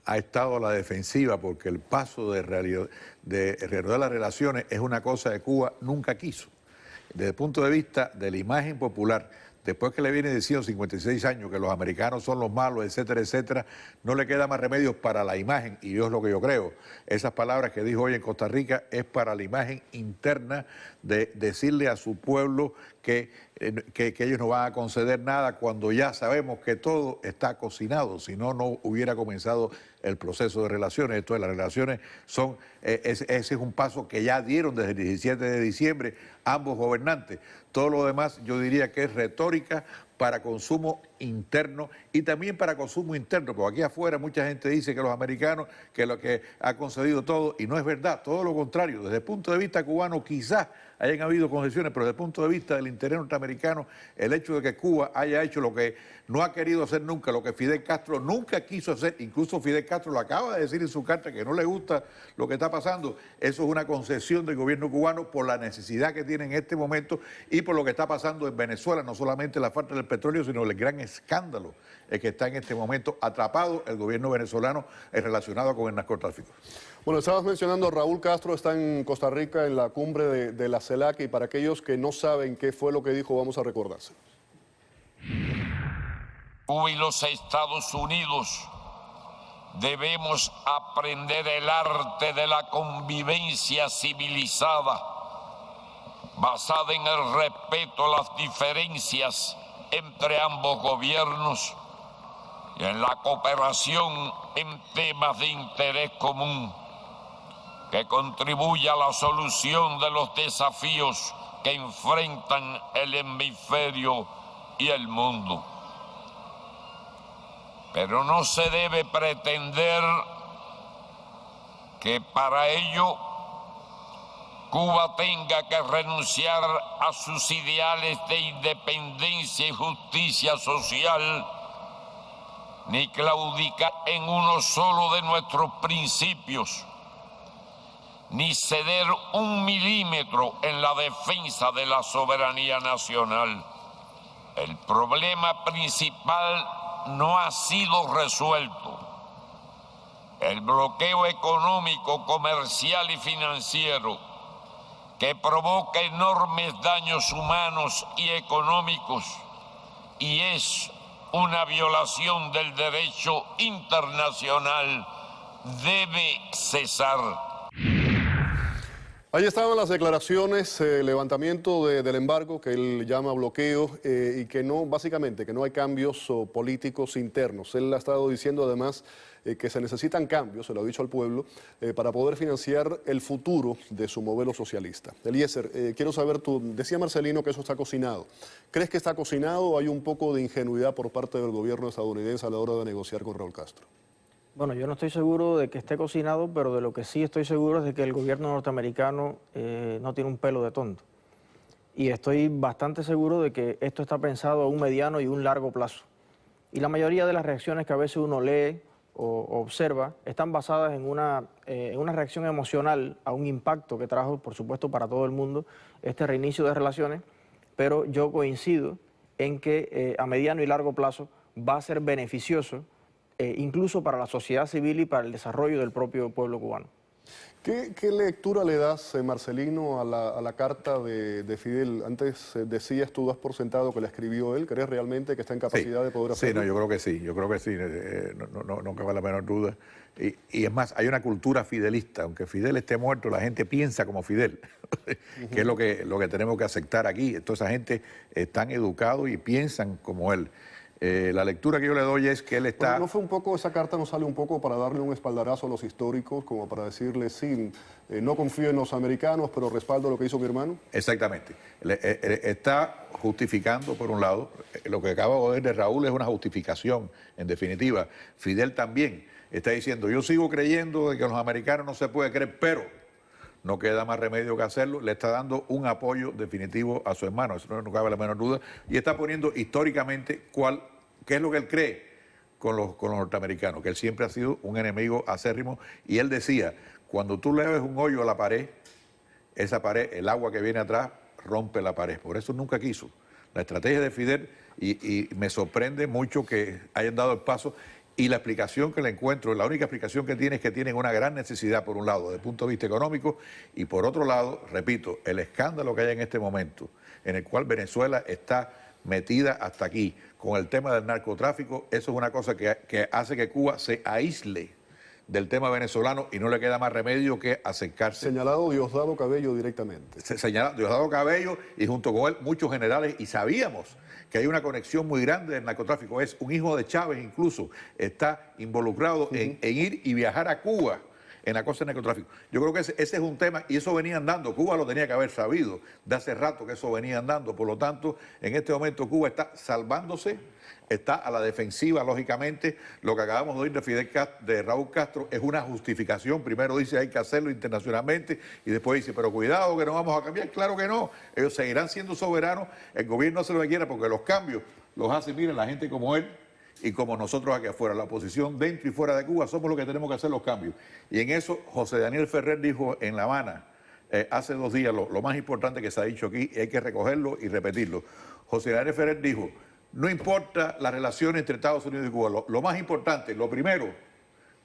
ha estado a la defensiva porque el paso de reanudar las relaciones es una cosa que Cuba nunca quiso. Desde el punto de vista de la imagen popular, después que le viene diciendo 56 años que los americanos son los malos, etcétera, etcétera, no le queda más remedio para la imagen, y yo es lo que yo creo. Esas palabras que dijo hoy en Costa Rica es para la imagen interna de decirle a su pueblo que ellos no van a conceder nada cuando ya sabemos que todo está cocinado, si no, no hubiera comenzado el proceso de relaciones. Esto de las relaciones son, ese es un paso que ya dieron desde el 17 de diciembre ambos gobernantes. Todo lo demás yo diría que es retórica para consumo interno y también para consumo interno, porque aquí afuera mucha gente dice que los americanos, que lo que ha concedido todo, y no es verdad, todo lo contrario. Desde el punto de vista cubano quizás hayan habido concesiones, pero desde el punto de vista del interés norteamericano, el hecho de que Cuba haya hecho lo que no ha querido hacer nunca, lo que Fidel Castro nunca quiso hacer, incluso Fidel Castro lo acaba de decir en su carta que no le gusta lo que está pasando, eso es una concesión del gobierno cubano por la necesidad que tiene en este momento y por lo que está pasando en Venezuela, no solamente la falta del petróleo, sino el gran escándalo que está en este momento atrapado el gobierno venezolano relacionado con el narcotráfico. Bueno, estabas mencionando, Raúl Castro está en Costa Rica en la cumbre de la CELAC, y para aquellos que no saben qué fue lo que dijo, vamos a recordarse. Cuba y los Estados Unidos debemos aprender el arte de la convivencia civilizada, basada en el respeto a las diferencias entre ambos gobiernos y en la cooperación en temas de interés común que contribuya a la solución de los desafíos que enfrentan el hemisferio y el mundo. Pero no se debe pretender que para ello Cuba tenga que renunciar a sus ideales de independencia y justicia social, ni claudicar en uno solo de nuestros principios, ni ceder un milímetro en la defensa de la soberanía nacional. El problema principal no ha sido resuelto. El bloqueo económico, comercial y financiero que provoca enormes daños humanos y económicos y es una violación del derecho internacional, debe cesar. Ahí estaban las declaraciones, levantamiento del embargo que él llama bloqueo, y que no, básicamente, que no hay cambios políticos internos. Él ha estado diciendo además que se necesitan cambios, se lo ha dicho al pueblo, para poder financiar el futuro de su modelo socialista. Eliezer, quiero saber, tú decía Marcelino que eso está cocinado. ¿Crees que está cocinado o hay un poco de ingenuidad por parte del gobierno estadounidense a la hora de negociar con Raúl Castro? Bueno, yo no estoy seguro de que esté cocinado, pero de lo que sí estoy seguro es de que el gobierno norteamericano no tiene un pelo de tonto. Y estoy bastante seguro de que esto está pensado a un mediano y un largo plazo. Y la mayoría de las reacciones que a veces uno lee o observa están basadas en una reacción emocional a un impacto que trajo, por supuesto, para todo el mundo este reinicio de relaciones, pero yo coincido en que a mediano y largo plazo va a ser beneficioso incluso para la sociedad civil y para el desarrollo del propio pueblo cubano. ¿Qué lectura le das, Marcelino, a la carta de Fidel? Antes decías, tú das por sentado que la escribió él. ¿Crees realmente que está en capacidad de poder hacerlo? Sí, no, yo creo que sí, no cabe la menor duda. Y es más, hay una cultura fidelista, aunque Fidel esté muerto, la gente piensa como Fidel, que es lo que tenemos que aceptar aquí. Toda esa gente están educados y piensan como él. La lectura que yo le doy es que él está... Bueno, ¿no fue un poco, esa carta nos sale un poco para darle un espaldarazo a los históricos, como para decirle, sí, no confío en los americanos, pero respaldo lo que hizo mi hermano? Exactamente. Está justificando, por un lado, lo que acabo de oír de Raúl es una justificación, en definitiva. Fidel también está diciendo, yo sigo creyendo de que los americanos no se puede creer, pero no queda más remedio que hacerlo. Le está dando un apoyo definitivo a su hermano, eso no cabe la menor duda, y está poniendo históricamente qué es lo que él cree con los norteamericanos, que él siempre ha sido un enemigo acérrimo, y él decía, cuando tú le ves un hoyo a la pared, esa pared, el agua que viene atrás, rompe la pared. Por eso nunca quiso. La estrategia de Fidel, y me sorprende mucho que hayan dado el paso, Y la explicación que le encuentro, la única explicación que tiene es que tienen una gran necesidad, por un lado, desde el punto de vista económico, y por otro lado, repito, el escándalo que hay en este momento, en el cual Venezuela está metida hasta aquí, con el tema del narcotráfico, eso es una cosa que hace que Cuba se aísle del tema venezolano y no le queda más remedio que acercarse. Señalado Diosdado Cabello directamente. Señalado Diosdado Cabello y junto con él muchos generales, y sabíamos que hay una conexión muy grande del narcotráfico. Es un hijo de Chávez incluso, está involucrado en ir y viajar a Cuba en la cosa del narcotráfico. Yo creo que ese es un tema, y eso venía andando. Cuba lo tenía que haber sabido de hace rato que eso venía andando. Por lo tanto, en este momento Cuba está salvándose, está a la defensiva, lógicamente. Lo que acabamos de oír de Raúl Castro es una justificación. Primero dice hay que hacerlo internacionalmente y después dice, pero cuidado que no vamos a cambiar. Claro que no, ellos seguirán siendo soberanos, el gobierno hace lo que quiera porque los cambios los hace, miren, la gente como él y como nosotros aquí afuera, la oposición dentro y fuera de Cuba, somos los que tenemos que hacer los cambios. Y en eso José Daniel Ferrer dijo en La Habana hace 2 días lo más importante que se ha dicho aquí, y hay que recogerlo y repetirlo. José Daniel Ferrer dijo, no importa las relaciones entre Estados Unidos y Cuba, lo más importante, lo primero,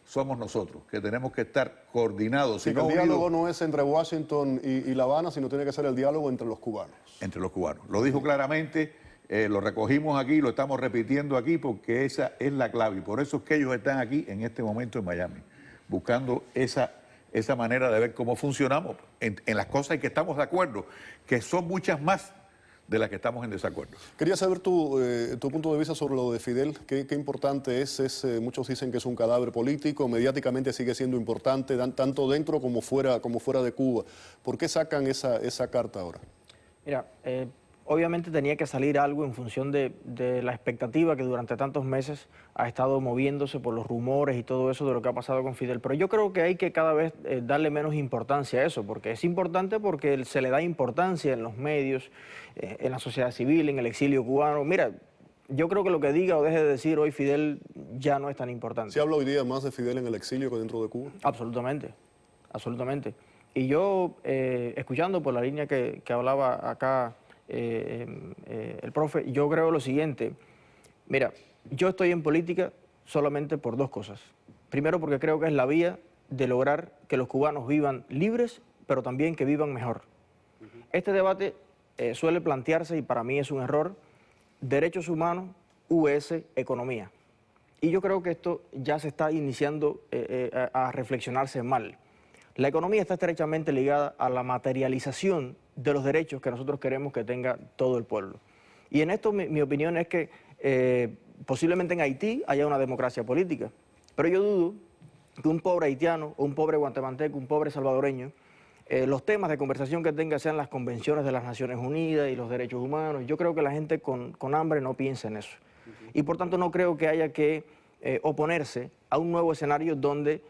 somos nosotros, que tenemos que estar coordinados. Sí, el diálogo no es entre Washington y La Habana, sino tiene que ser el diálogo entre los cubanos. Entre los cubanos. Lo dijo claramente, lo recogimos aquí, lo estamos repitiendo aquí, porque esa es la clave. Y por eso es que ellos están aquí en este momento en Miami, buscando esa manera de ver cómo funcionamos en las cosas en que estamos de acuerdo, que son muchas más de las que estamos en desacuerdo. Quería saber tu punto de vista sobre lo de Fidel. ¿Qué importante es? Muchos dicen que es un cadáver político, mediáticamente sigue siendo importante, tanto dentro como fuera de Cuba. ¿Por qué sacan esa carta ahora? Mira, obviamente tenía que salir algo en función de la expectativa que durante tantos meses ha estado moviéndose por los rumores y todo eso de lo que ha pasado con Fidel. Pero yo creo que hay que cada vez darle menos importancia a eso, porque es importante porque se le da importancia en los medios, en la sociedad civil, en el exilio cubano. Mira, yo creo que lo que diga o deje de decir hoy Fidel ya no es tan importante. ¿Se habla hoy día más de Fidel en el exilio que dentro de Cuba? Absolutamente, absolutamente. Y yo, escuchando por la línea que hablaba acá el profe, yo creo lo siguiente. Mira, yo estoy en política solamente por 2 cosas. Primero, porque creo que es la vía de lograr que los cubanos vivan libres, pero también que vivan mejor. Este debate suele plantearse, y para mí es un error, derechos humanos, US, economía. Y yo creo que esto ya se está iniciando a reflexionarse mal. La economía está estrechamente ligada a la materialización de los derechos que nosotros queremos que tenga todo el pueblo. Y en esto mi opinión es que posiblemente en Haití haya una democracia política, pero yo dudo que un pobre haitiano, o un pobre guatemalteco, un pobre salvadoreño, los temas de conversación que tenga sean las convenciones de las Naciones Unidas y los derechos humanos. Yo creo que la gente con hambre no piensa en eso. Y por tanto no creo que haya que oponerse a un nuevo escenario donde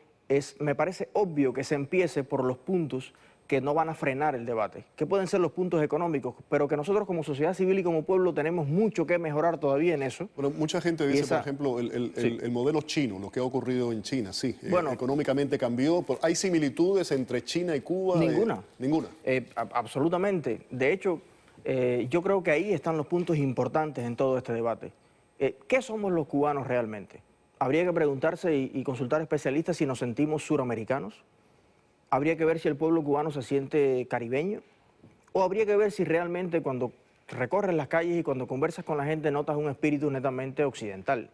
me parece obvio que se empiece por los puntos que no van a frenar el debate, que pueden ser los puntos económicos, pero que nosotros como sociedad civil y como pueblo tenemos mucho que mejorar todavía en eso. Bueno, mucha gente dice, por ejemplo, el modelo chino, lo que ha ocurrido en China, sí, bueno, económicamente cambió, pero ¿hay similitudes entre China y Cuba? Ninguna. Ninguna. Absolutamente. De hecho, yo creo que ahí están los puntos importantes en todo este debate. ¿Qué somos los cubanos realmente? Habría que preguntarse y consultar especialistas si nos sentimos suramericanos. Habría que ver si el pueblo cubano se siente caribeño. O habría que ver si realmente cuando recorres las calles y cuando conversas con la gente notas un espíritu netamente occidental.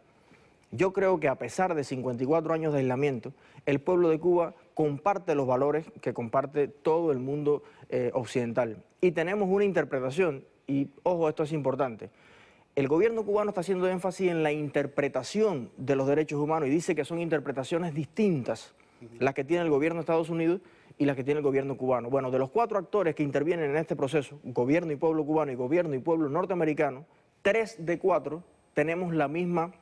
Yo creo que a pesar de 54 años de aislamiento, el pueblo de Cuba comparte los valores que comparte todo el mundo occidental. Y tenemos una interpretación, y ojo, esto es importante. El gobierno cubano está haciendo énfasis en la interpretación de los derechos humanos y dice que son interpretaciones distintas las que tiene el gobierno de Estados Unidos y las que tiene el gobierno cubano. Bueno, de los 4 actores que intervienen en este proceso, gobierno y pueblo cubano y gobierno y pueblo norteamericano, 3 de 4 tenemos la misma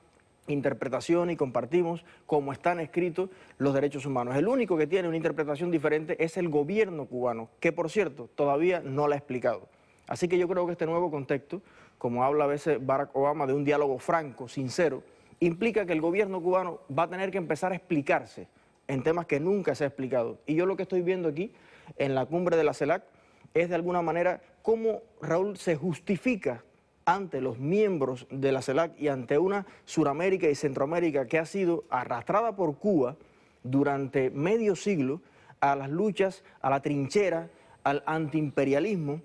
interpretación y compartimos cómo están escritos los derechos humanos. El único que tiene una interpretación diferente es el gobierno cubano, que por cierto todavía no la ha explicado. Así que yo creo que este nuevo contexto, como habla a veces Barack Obama de un diálogo franco, sincero, implica que el gobierno cubano va a tener que empezar a explicarse en temas que nunca se ha explicado. Y yo lo que estoy viendo aquí, en la cumbre de la CELAC, es de alguna manera cómo Raúl se justifica ante los miembros de la CELAC y ante una Suramérica y Centroamérica que ha sido arrastrada por Cuba durante medio siglo a las luchas, a la trinchera, al antiimperialismo,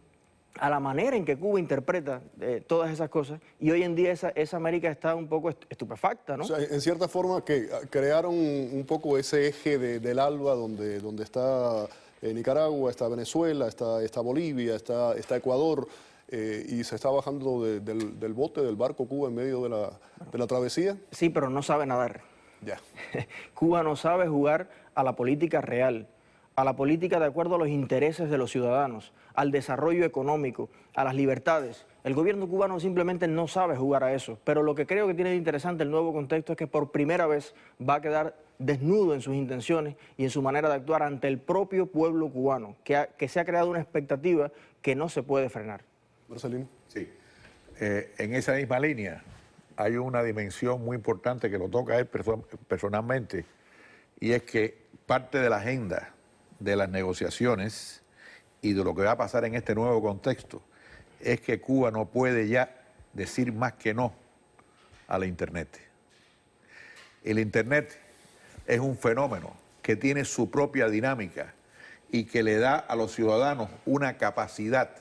a la manera en que Cuba interpreta todas esas cosas, y hoy en día esa América está un poco estupefacta, ¿no? O sea, en cierta forma que crearon un poco ese eje del ALBA donde está Nicaragua, está Venezuela, está Bolivia, está Ecuador, y se está bajando del bote, del barco Cuba en medio de la travesía. Sí, pero no sabe nadar. Ya. Cuba no sabe jugar a la política real, a la política de acuerdo a los intereses de los ciudadanos, al desarrollo económico, a las libertades. El gobierno cubano simplemente no sabe jugar a eso, pero lo que creo que tiene de interesante el nuevo contexto es que por primera vez va a quedar desnudo en sus intenciones y en su manera de actuar ante el propio pueblo cubano, que se ha creado una expectativa que no se puede frenar. Marcelino. Sí. En esa misma línea hay una dimensión muy importante que lo toca a él personalmente, y es que parte de la agenda de las negociaciones y de lo que va a pasar en este nuevo contexto es que Cuba no puede ya decir más que no a la Internet. El Internet es un fenómeno que tiene su propia dinámica y que le da a los ciudadanos una capacidad,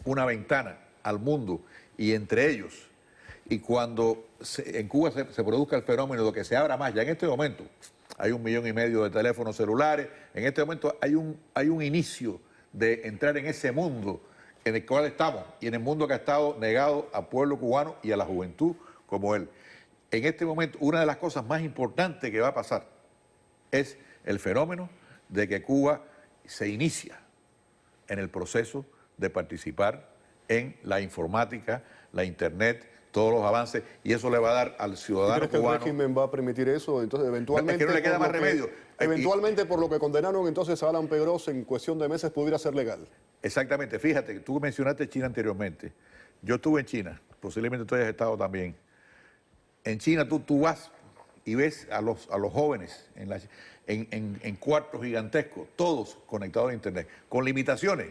una ventana al mundo y entre ellos. Y cuando en Cuba se produzca el fenómeno de que se abra más, ya en este momento hay 1,5 millones de teléfonos celulares, en este momento hay un inicio de entrar en ese mundo en el cual estamos y en el mundo que ha estado negado al pueblo cubano y a la juventud como él. En este momento, una de las cosas más importantes que va a pasar es el fenómeno de que Cuba se inicia en el proceso de participar en la informática, la Internet, todos los avances, y eso le va a dar al ciudadano ¿Crees que cubano... el régimen va a permitir eso? Entonces, eventualmente... Es que no le queda más remedio. Eventualmente, por lo que condenaron entonces a Alan Pedrosa, en cuestión de meses pudiera ser legal. Exactamente. Fíjate, tú mencionaste China anteriormente. Yo estuve en China, posiblemente tú hayas estado también. En China tú vas y ves a los jóvenes en cuartos gigantescos, todos conectados a Internet, con limitaciones,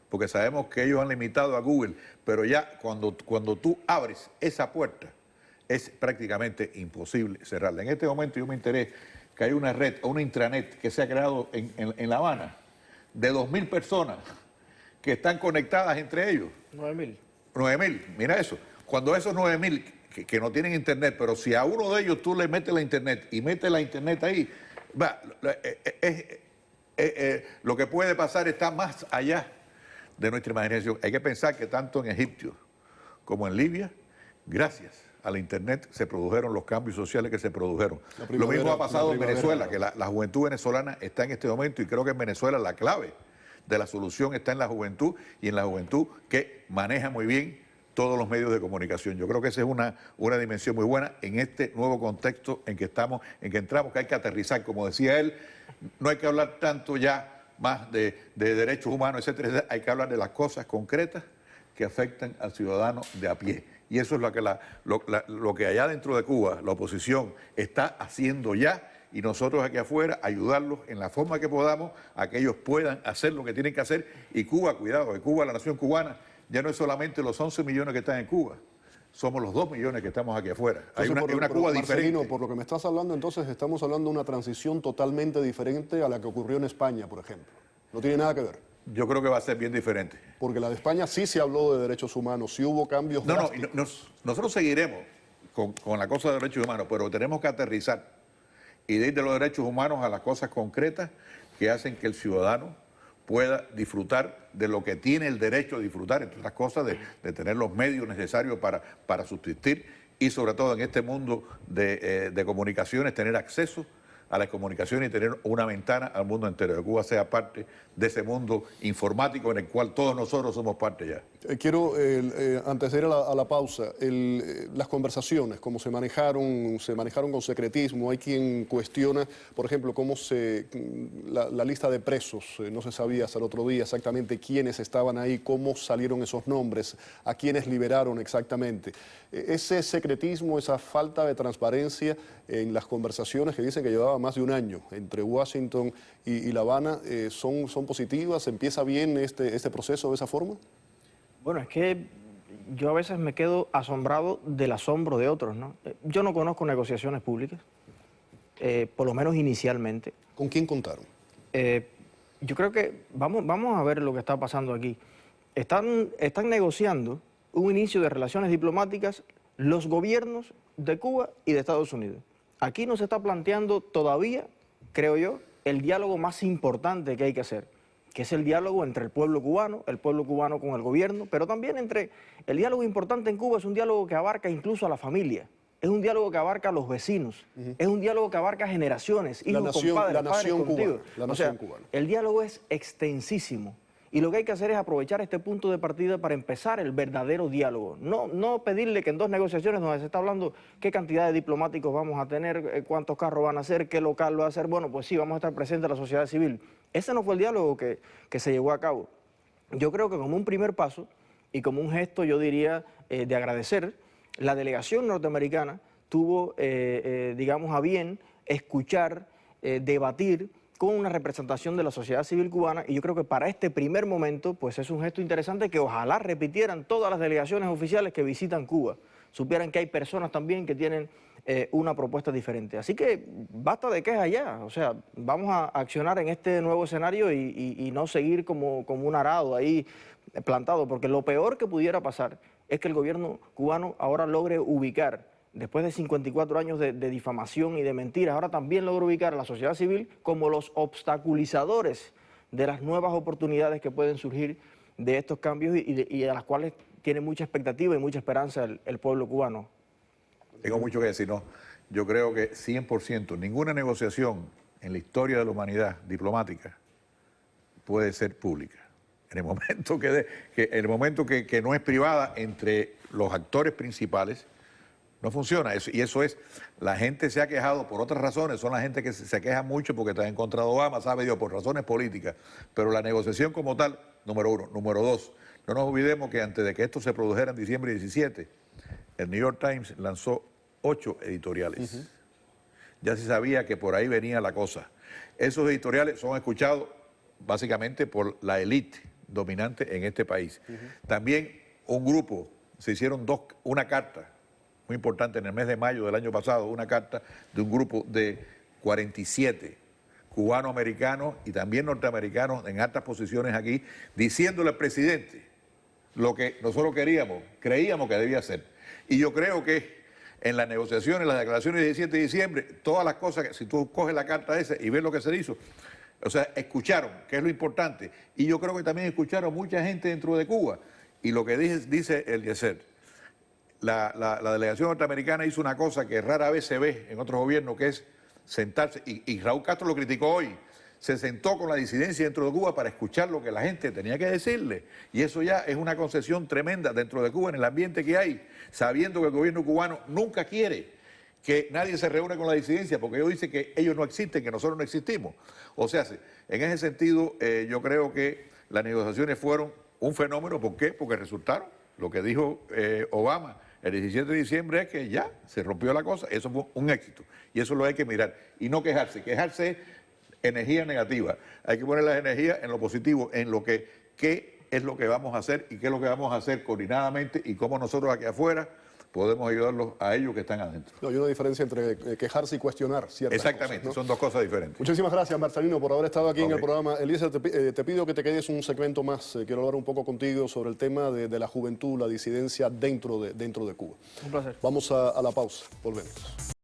porque sabemos que ellos han limitado a Google, pero ya cuando tú abres esa puerta, es prácticamente imposible cerrarla. En este momento yo me enteré que hay una red, una intranet que se ha creado en La Habana, de 2,000 personas que están conectadas entre ellos. 9.000. 9,000, mira eso. Cuando esos 9,000 que no tienen Internet, pero si a uno de ellos tú le metes la Internet y metes la Internet ahí, lo que puede pasar está más allá de nuestra imaginación. Hay que pensar que tanto en Egipto como en Libia, gracias a la Internet se produjeron los cambios sociales que se produjeron. Lo mismo ha pasado en Venezuela, que la juventud venezolana está en este momento, y creo que en Venezuela la clave de la solución está en la juventud, y en la juventud que maneja muy bien todos los medios de comunicación. Yo creo que esa es una dimensión muy buena en este nuevo contexto en que estamos, en que entramos, que hay que aterrizar. Como decía él, no hay que hablar tanto ya más de derechos humanos, etcétera, hay que hablar de las cosas concretas que afectan al ciudadano de a pie. Y eso es lo que allá dentro de Cuba la oposición está haciendo ya, y nosotros aquí afuera ayudarlos en la forma que podamos a que ellos puedan hacer lo que tienen que hacer. Y Cuba, cuidado, que Cuba, la nación cubana, ya no es solamente los 11 millones que están en Cuba, somos los 2 millones que estamos aquí afuera. Hay una Cuba Marcelino, diferente. por lo que me estás hablando, entonces estamos hablando de una transición totalmente diferente a la que ocurrió en España, por ejemplo. No tiene nada que ver. Yo creo que va a ser bien diferente. Porque la de España sí se habló de derechos humanos, sí hubo cambios drásticos. Nosotros seguiremos con la cosa de derechos humanos, pero tenemos que aterrizar y de ir de los derechos humanos a las cosas concretas que hacen que el ciudadano pueda disfrutar de lo que tiene el derecho a disfrutar, entre otras cosas, de tener los medios necesarios para subsistir, y sobre todo en este mundo de comunicaciones, tener acceso a las comunicaciones y tener una ventana al mundo entero. Que Cuba sea parte de ese mundo informático en el cual todos nosotros somos parte ya. Quiero, antes de ir a la pausa, las conversaciones, cómo se manejaron con secretismo. Hay quien cuestiona, por ejemplo, cómo la lista de presos, no se sabía hasta el otro día exactamente quiénes estaban ahí, cómo salieron esos nombres, a quiénes liberaron exactamente. Ese secretismo, esa falta de transparencia en las conversaciones que dicen que llevaba más de un año entre Washington y La Habana, ¿son positivas? ¿Empieza bien este proceso de esa forma? Bueno, es que yo a veces me quedo asombrado del asombro de otros, ¿no? Yo no conozco negociaciones públicas, por lo menos inicialmente. ¿Con quién contaron? Yo creo que vamos a ver lo que está pasando aquí. Están negociando un inicio de relaciones diplomáticas los gobiernos de Cuba y de Estados Unidos. Aquí no se está planteando todavía, creo yo, el diálogo más importante que hay que hacer, que es el diálogo entre el pueblo cubano con el gobierno, pero también el diálogo importante en Cuba es un diálogo que abarca incluso a la familia. Es un diálogo que abarca a los vecinos, es un diálogo que abarca generaciones, hijos con padres, la nación padres con tíos. cubana, la nación cubana. El diálogo es extensísimo y lo que hay que hacer es aprovechar este punto de partida para empezar el verdadero diálogo. No pedirle que en 2 negociaciones donde se está hablando qué cantidad de diplomáticos vamos a tener, cuántos carros van a hacer, qué local va a ser, bueno, pues sí, vamos a estar presentes la sociedad civil. Ese no fue el diálogo que se llevó a cabo. Yo creo que como un primer paso y como un gesto, yo diría, de agradecer, la delegación norteamericana tuvo, digamos, a bien escuchar, debatir con una representación de la sociedad civil cubana, y yo creo que para este primer momento pues es un gesto interesante que ojalá repitieran todas las delegaciones oficiales que visitan Cuba, supieran que hay personas también que tienen una propuesta diferente. Así que basta de quejas ya, o sea, vamos a accionar en este nuevo escenario y no seguir como un arado ahí plantado, porque lo peor que pudiera pasar es que el gobierno cubano ahora logre ubicar, después de 54 años de difamación y de mentiras, ahora también logra ubicar a la sociedad civil como los obstaculizadores de las nuevas oportunidades que pueden surgir de estos cambios y a las cuales tiene mucha expectativa y mucha esperanza el pueblo cubano. Tengo mucho que decir, no. Yo creo que 100%, ninguna negociación en la historia de la humanidad diplomática puede ser pública. En el momento que no es privada entre los actores principales, no funciona. Y eso es, la gente se ha quejado por otras razones, son la gente que se queja mucho porque está en contra de Obama, sabe Dios, por razones políticas. Pero la negociación como tal, número 1. Número 2, no nos olvidemos que antes de que esto se produjera en diciembre 17, el New York Times lanzó 8 editoriales. Ya se sabía que por ahí venía la cosa. Esos editoriales son escuchados básicamente por la élite dominante en este país. También un grupo, se hicieron una carta muy importante en el mes de mayo del año pasado, una carta de un grupo de 47 cubano-americanos y también norteamericanos en altas posiciones aquí, diciéndole al presidente lo que nosotros creíamos que debía hacer. Y yo creo que en las negociaciones, las declaraciones del 17 de diciembre, todas las cosas, si tú coges la carta esa y ves lo que se hizo, o sea, escucharon, que es lo importante. Y yo creo que también escucharon mucha gente dentro de Cuba. Y lo que dice Eliezer, la delegación norteamericana hizo una cosa que rara vez se ve en otros gobiernos, que es sentarse, y Raúl Castro lo criticó hoy, se sentó con la disidencia dentro de Cuba para escuchar lo que la gente tenía que decirle. Y eso ya es una concesión tremenda dentro de Cuba, en el ambiente que hay, sabiendo que el gobierno cubano nunca quiere que nadie se reúne con la disidencia, porque ellos dicen que ellos no existen, que nosotros no existimos. O sea, en ese sentido, yo creo que las negociaciones fueron un fenómeno. ¿Por qué? Porque resultaron. Lo que dijo Obama el 17 de diciembre es que ya se rompió la cosa. Eso fue un éxito. Y eso lo hay que mirar. Y no quejarse. Quejarse es energía negativa. Hay que poner las energías en lo positivo, en lo que qué es lo que vamos a hacer y qué es lo que vamos a hacer coordinadamente y cómo nosotros aquí afuera podemos ayudarlos a ellos que están adentro. No, hay una diferencia entre quejarse y cuestionar ciertas Exactamente, cosas, ¿no? son dos cosas diferentes. Muchísimas gracias, Marcelino, por haber estado aquí en el Ok. programa. Eliezer, te pido que te quedes un segmento más. Quiero hablar un poco contigo sobre el tema de la juventud, la disidencia dentro de Cuba. Un placer. Vamos a la pausa, volvemos.